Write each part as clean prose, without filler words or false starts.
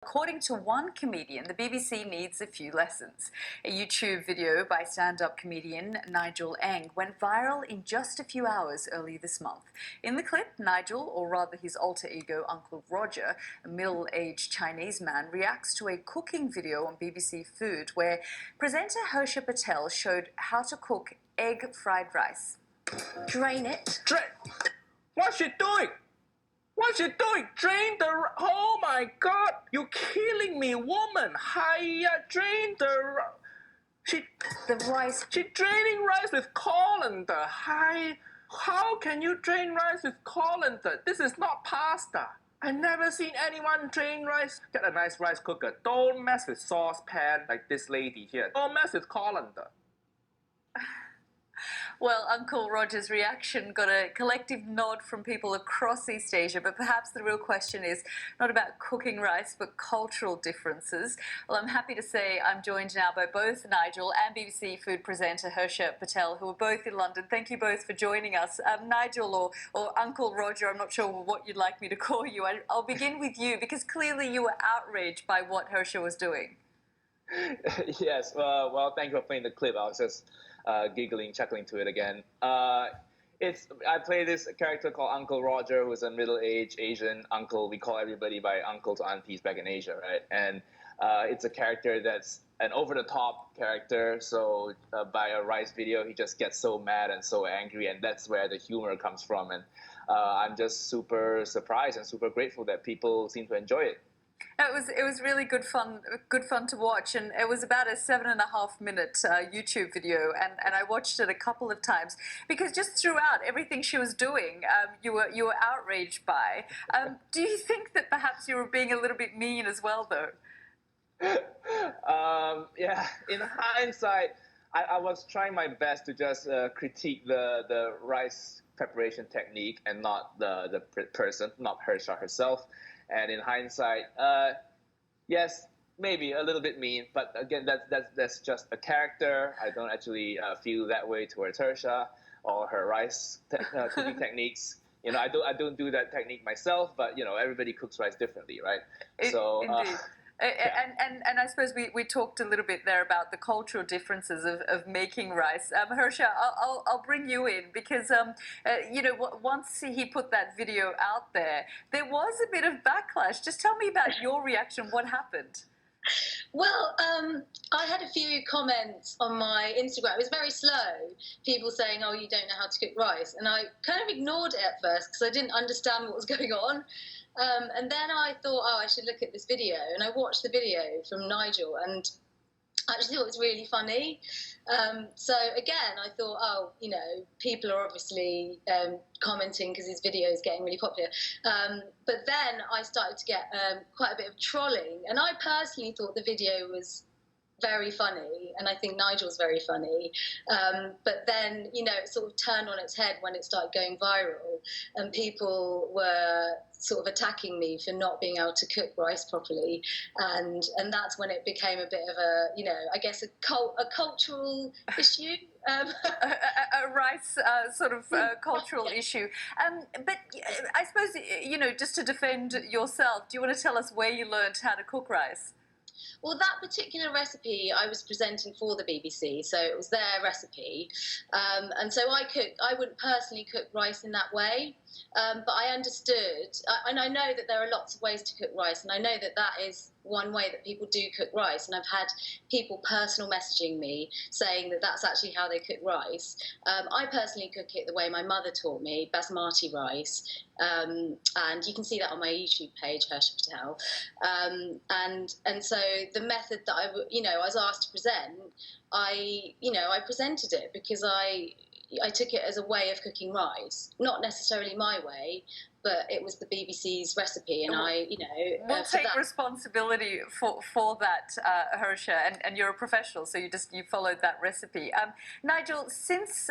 According to one comedian, the BBC needs a few lessons. A YouTube video by stand-up comedian Nigel Eng went viral in just a few hours early this month. In the clip, Nigel, or rather his alter ego Uncle Roger, a middle-aged Chinese man, reacts to a cooking video on BBC Food where presenter Hersha Patel showed how to cook egg fried rice. Drain it. What's she doing? What's she doing? Drain the... Oh my God! You're killing me, woman! Hiya, drain the... The rice. She's draining rice with colander. Hi. How can you drain rice with colander? This is not pasta. I've never seen anyone drain rice. Get a nice rice cooker. Don't mess with saucepan like this lady here. Don't mess with colander. Well, Uncle Roger's reaction got a collective nod from people across East Asia, but perhaps the real question is not about cooking rice, but cultural differences. Well, I'm happy to say I'm joined now by both Nigel and BBC Food presenter Hersha Patel, who are both in London. Thank you both for joining us. Nigel, or Uncle Roger, I'm not sure what you'd like me to call you. I'll begin with you, because clearly you were outraged by what Hersha was doing. Yes, well, thank you for playing the clip. I was just giggling, chuckling to it again. I play this character called Uncle Roger, who's a middle-aged Asian uncle. We call everybody by uncle to aunties back in Asia, right? And it's a character that's an over-the-top character. So by a rice video, he just gets so mad and so angry, and that's where the humor comes from. And I'm just super surprised and super grateful that people seem to enjoy it. It was really good fun to watch, and it was about a 7.5-minute YouTube video, and I watched it a couple of times because just throughout everything she was doing, you were outraged by. Do you think that perhaps you were being a little bit mean as well, though? Yeah, in hindsight, I was trying my best to just critique the rice preparation technique and not the person, not Hersha herself. And in hindsight, yes, maybe a little bit mean, but again, that's just a character. I don't actually feel that way towards Hersha or her rice cooking techniques. You know, I don't do that technique myself, but you know, everybody cooks rice differently, right? So. Indeed. And I suppose we talked a little bit there about the cultural differences of making rice. Hersha, I'll bring you in because, you know, once he put that video out there, there was a bit of backlash. Just tell me about your reaction. What happened? Well, I had a few comments on my Instagram. It was very slow. People saying, oh, you don't know how to cook rice. And I kind of ignored it at first because I didn't understand what was going on. And then I thought, oh, I should look at this video. And I watched the video from Nigel and I actually thought it was really funny. So again, I thought, oh, you know, people are obviously commenting because his video is getting really popular. But then I started to get quite a bit of trolling. And I personally thought the video was very funny, and I think Nigel's very funny. But then, you know, it sort of turned on its head when it started going viral, and people were sort of attacking me for not being able to cook rice properly, and that's when it became a bit of a, you know, I guess a cultural issue. A rice sort of cultural issue. But I suppose, you know, just to defend yourself, do you want to tell us where you learned how to cook rice? Well, that particular recipe I was presenting for the BBC, so it was their recipe. And so I wouldn't personally cook rice in that way, but I understood, and I know that there are lots of ways to cook rice, and I know that that is one way that people do cook rice, and I've had people personal messaging me saying that that's actually how they cook rice. I personally cook it the way my mother taught me, basmati rice, and you can see that on my YouTube page, Hersha Patel. And so the method that I was asked to present, I presented it because I took it as a way of cooking rice, not necessarily my way, but it was the BBC's recipe, and we'll take responsibility for that, Hersha, and you're a professional, so you followed that recipe. Nigel, since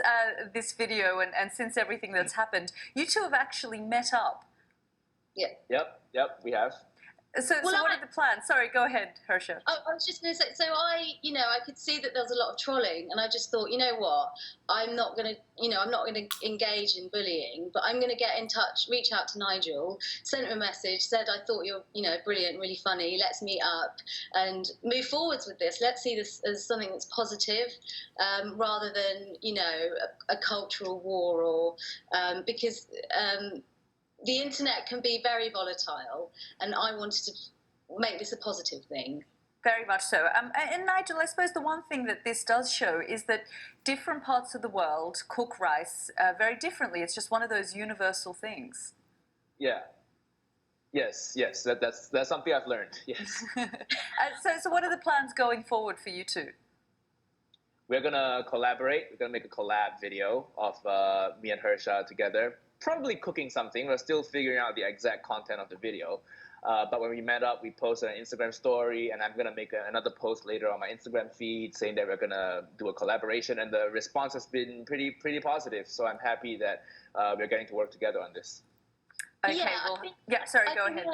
this video and since everything that's happened, you two have actually met up. Yeah. Yep, we have. So Well, what are the plans? Sorry, go ahead, Hersha. I was just going to say, so I could see that there was a lot of trolling, and I just thought, you know what, I'm not going to engage in bullying, but I'm going to get in touch, reach out to Nigel, sent him a message, said I thought you're, brilliant, really funny. Let's meet up and move forwards with this. Let's see this as something that's positive, rather than a cultural war or because. The internet can be very volatile, and I wanted to make this a positive thing. Very much so. And Nigel, I suppose the one thing that this does show is that different parts of the world cook rice very differently. It's just one of those universal things. Yeah. Yes. That's something I've learned. Yes. So what are the plans going forward for you two? We're gonna collaborate. We're gonna make a collab video of me and Hersha together. Probably cooking something. We're still figuring out the exact content of the video. But when we met up, we posted an Instagram story, and I'm gonna make another post later on my Instagram feed saying that we're gonna do a collaboration, and the response has been pretty positive. So I'm happy that we're getting to work together on this. Okay. Sorry. Go ahead.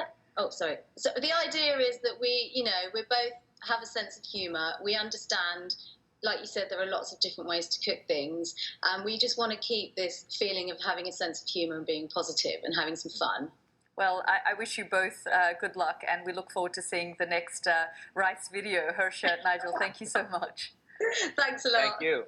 Sorry. So the idea is that we both have a sense of humour. We understand. Like you said, there are lots of different ways to cook things, and we just want to keep this feeling of having a sense of humour and being positive and having some fun. Well, I wish you both good luck, and we look forward to seeing the next rice video. Hersha, Nigel, thank you so much. Thanks a lot. Thank you.